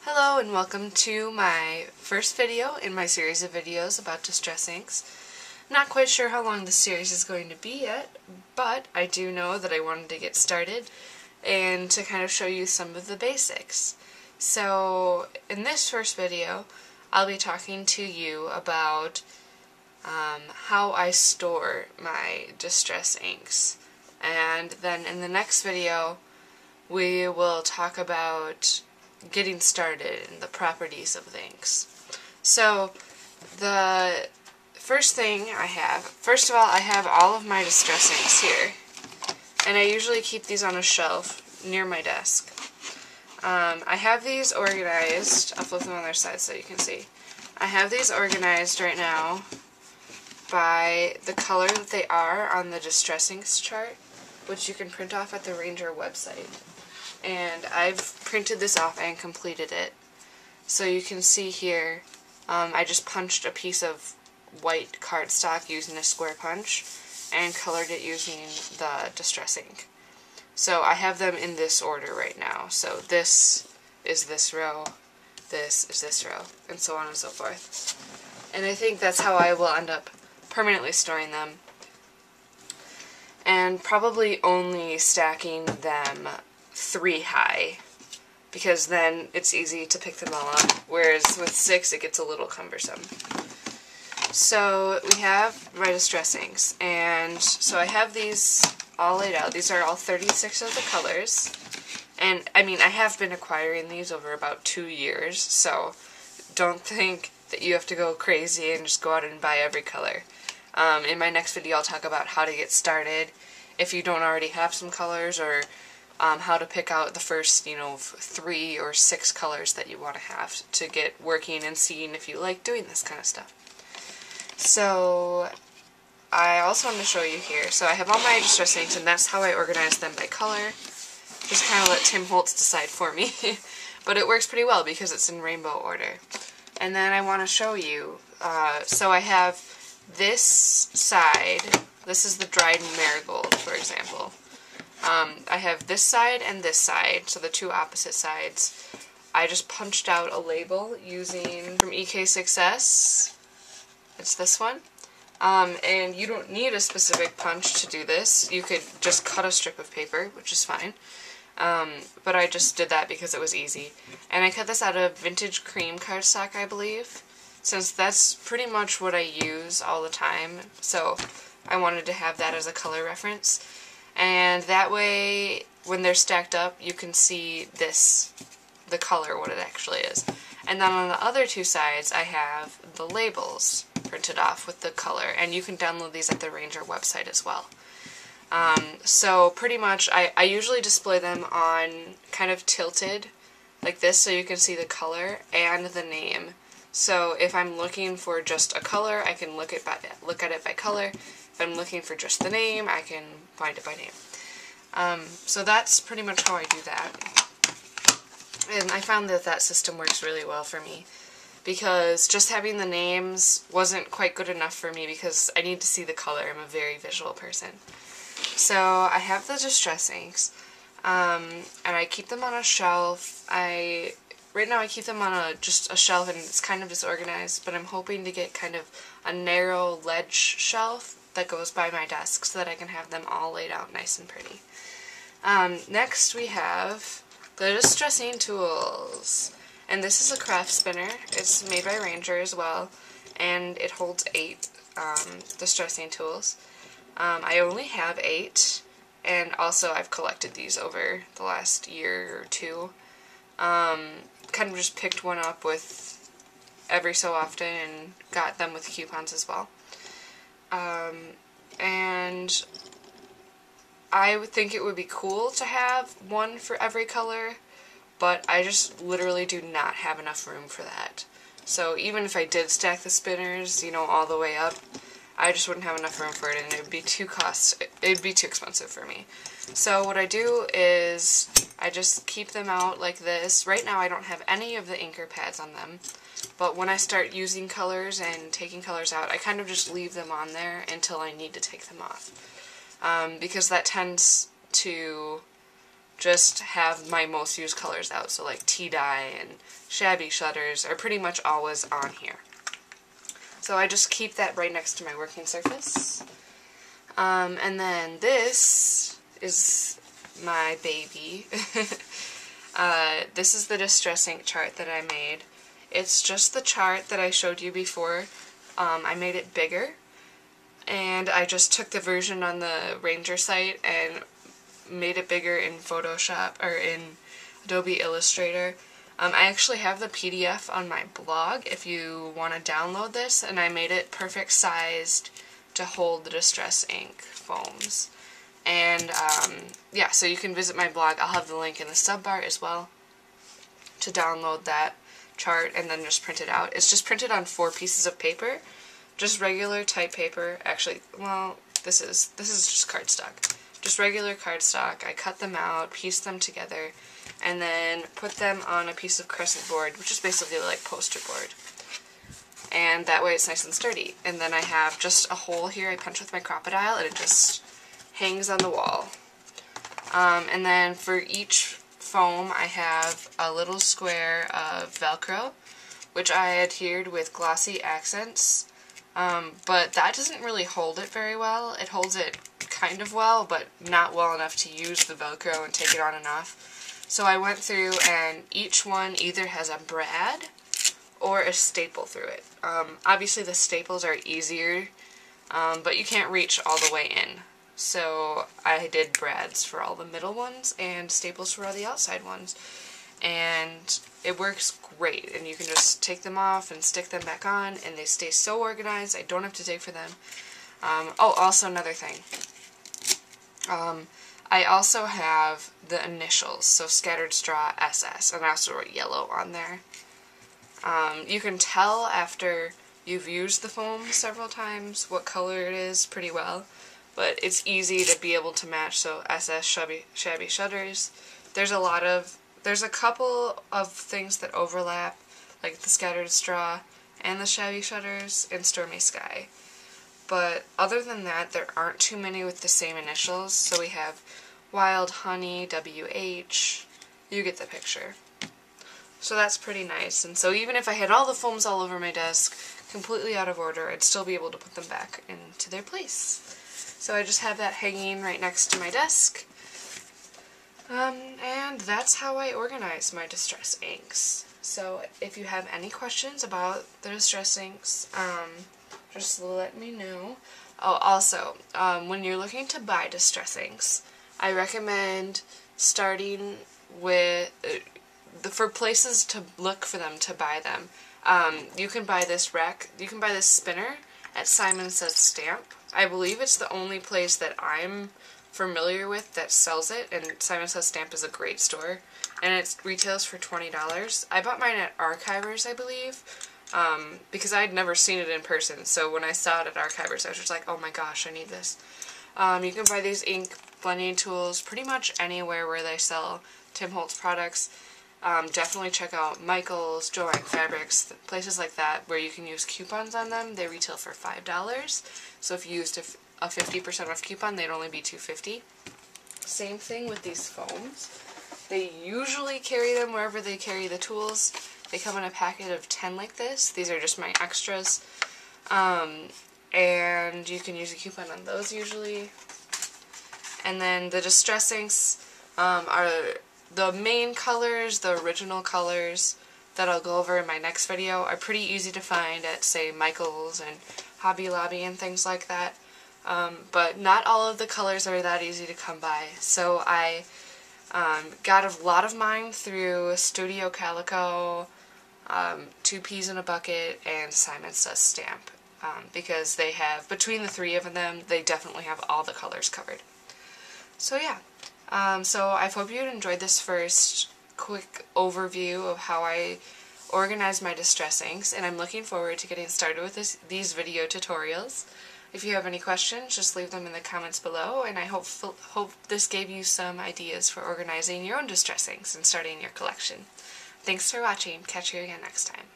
Hello and welcome to my first video in my series of videos about distress inks. Not quite sure how long this series is going to be yet, but I do know that I wanted to get started and to kind of show you some of the basics. So in this first video, I'll be talking to you about how I store my distress inks. And then in the next video, we will talk about getting started and the properties of the inks. So the first thing first of all, I have all of my distress inks here, and I usually keep these on a shelf near my desk. I have these organized. I'll flip them on their sides so you can see. I have these organized right now by the color that they are on the distress inks chart, which you can print off at the Ranger website. And I've printed this off and completed it. So you can see here, I just punched a piece of white cardstock using a square punch and colored it using the distress ink. So I have them in this order right now. So this is this row, this is this row, and so on and so forth. And I think that's how I will end up permanently storing them. And probably only stacking them 3 high, because then it's easy to pick them all up, whereas with 6 it gets a little cumbersome. So we have my distress inks, and so I have these all laid out. These are all 36 of the colors, and I mean I have been acquiring these over about 2 years, so don't think that you have to go crazy and just go out and buy every color. In my next video I'll talk about how to get started if you don't already have some colors, or how to pick out the first, 3 or 6 colors that you want to have to get working and seeing if you like doing this kind of stuff. So I also want to show you here. So I have all my distress inks, and that's how I organize them by color. Just kind of let Tim Holtz decide for me. But it works pretty well because it's in rainbow order. And then I want to show you, so I have this side. This is the dried marigold, for example. I have this side and this side, so the two opposite sides. I just punched out a label using from EK6S. It's this one. And you don't need a specific punch to do this. You could just cut a strip of paper, which is fine. But I just did that because it was easy. And I cut this out of vintage cream cardstock, I believe, since that's pretty much what I use all the time. So I wanted to have that as a color reference. And that way, when they're stacked up, you can see the color, what it actually is. And then on the other two sides, I have the labels printed off with the color, and you can download these at the Ranger website as well. So pretty much, I usually display them on kind of tilted, like this, so you can see the color and the name. So if I'm looking for just a color, I can look at it by color. If I'm looking for just the name, I can find it by name. So that's pretty much how I do that. And I found that that system works really well for me, because just having the names wasn't quite good enough for me because I need to see the color. I'm a very visual person. So I have the distress inks, and I keep them on a shelf. Right now I keep them on just a shelf, and it's kind of disorganized, but I'm hoping to get kind of a narrow ledge shelf that goes by my desk so that I can have them all laid out nice and pretty. Next we have the distressing tools. And this is a craft spinner. It's made by Ranger as well, and it holds 8 distressing tools. I only have 8, and also I've collected these over the last year or 2. Kind of just picked one up with every so often and got them with coupons as well. And I would think it would be cool to have one for every color, but I just literally do not have enough room for that. So even if I did stack the spinners, all the way up, I just wouldn't have enough room for it, and it'd be too expensive for me. So what I do is I just keep them out like this. Right now I don't have any of the inker pads on them, but when I start using colors and taking colors out, I kind of just leave them on there until I need to take them off. Because that tends to just have my most used colors out. So like tea dye and shabby shutters are pretty much always on here. So I just keep that right next to my working surface. And then this is my baby. This is the Distress Ink chart that I made. It's just the chart that I showed you before. I made it bigger, and I just took the version on the Ranger site and made it bigger in Photoshop or in Adobe Illustrator. I actually have the PDF on my blog if you want to download this, and I made it perfect sized to hold the Distress Ink foams. And yeah, so you can visit my blog. I'll have the link in the sub bar as well to download that chart and then just print it out. It's just printed on 4 pieces of paper, just regular type paper. Actually, well, this is just cardstock. Just regular cardstock. I cut them out, pieced them together, and then put them on a piece of crescent board, which is basically like poster board. And that way it's nice and sturdy. And then I have just a hole here I punch with my Crop-A-Dile, and it just hangs on the wall. And then for each foam I have a little square of Velcro, which I adhered with glossy accents. But that doesn't really hold it very well. It holds it kind of well, but not well enough to use the Velcro and take it on and off. So I went through, and each one either has a brad or a staple through it. Obviously the staples are easier, but you can't reach all the way in. So I did brads for all the middle ones and staples for all the outside ones. And it works great, and you can just take them off and stick them back on, and they stay so organized. I don't have to dig for them. Oh, also another thing. I also have the initials, so Scattered Straw SS, and I also wrote yellow on there. You can tell after you've used the foam several times what color it is pretty well, but it's easy to be able to match. So SS Shabby Shutters. There's a couple of things that overlap, like the Scattered Straw and the Shabby Shutters and Stormy Sky. But other than that, there aren't too many with the same initials. So we have Wild Honey, WH, you get the picture. So that's pretty nice. And so even if I had all the foams all over my desk, completely out of order, I'd still be able to put them back into their place. So I just have that hanging right next to my desk. And that's how I organize my Distress Inks. So if you have any questions about the Distress Inks, just let me know. Oh, also, when you're looking to buy Distress Inks, I recommend starting with, for places to look for them, to buy them. You can buy this spinner at Simon Says Stamp. I believe it's the only place that I'm familiar with that sells it, and Simon Says Stamp is a great store, and it retails for $20. I bought mine at Archivers, I believe, because I had never seen it in person, so when I saw it at Archivers I was just like, oh my gosh, I need this. You can buy these ink blending tools pretty much anywhere where they sell Tim Holtz products. Definitely check out Michaels, Joann Fabrics, places like that where you can use coupons on them. They retail for $5, so if you used a 50% off coupon, they'd only be $2.50. Same thing with these foams. They usually carry them wherever they carry the tools. They come in a packet of 10 like this. These are just my extras. And you can use a coupon on those usually. And then the Distress Inks are the main colors, the original colors that I'll go over in my next video are pretty easy to find at, say, Michaels and Hobby Lobby and things like that. But not all of the colors are that easy to come by. So I got a lot of mine through Studio Calico, Two Peas in a Bucket, and Simon Says Stamp. Because they have, between the three of them, they definitely have all the colors covered. So yeah. So I hope you enjoyed this first quick overview of how I organize my Distress Inks, and I'm looking forward to getting started with these video tutorials. If you have any questions, just leave them in the comments below, and I hope this gave you some ideas for organizing your own Distress Inks and starting your collection. Thanks for watching. Catch you again next time.